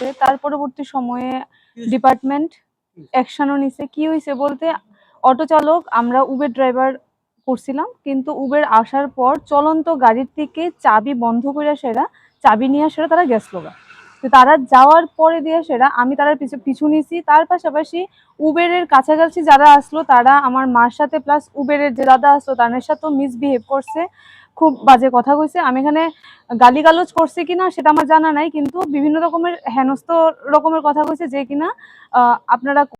বলতে তার পরবর্তী সময়ে ডিপার্টমেন্ট অ্যাকশনও নিছে। কি হয়েছে বলতে অটো চালক আমরা উবের ড্রাইভার করছিলাম, কিন্তু উবের আসার পর চলন্ত গাড়ির থেকে চাবি বন্ধ করে সেরা চাবি নিয়ে সেরা তারা গেছিল। তো তারা যাওয়ার পরে দিয়ে সেরা আমি তার পিছু নিছি। তার পাশাপাশি উবেরের কাছাকাছি যারা আসলো তারা আমার মার সাথে প্লাস উবেরের যে দাদা আসলো তাদের সাথেও মিসবিহেভ করছে, খুব বাজে কথা কইছে। আমি এখানে গালিগালোজ করছে কিনা সেটা আমার জানা নাই, কিন্তু বিভিন্ন রকমের হেনস্থ রকমের কথা কইছে যে কিনা আপনারা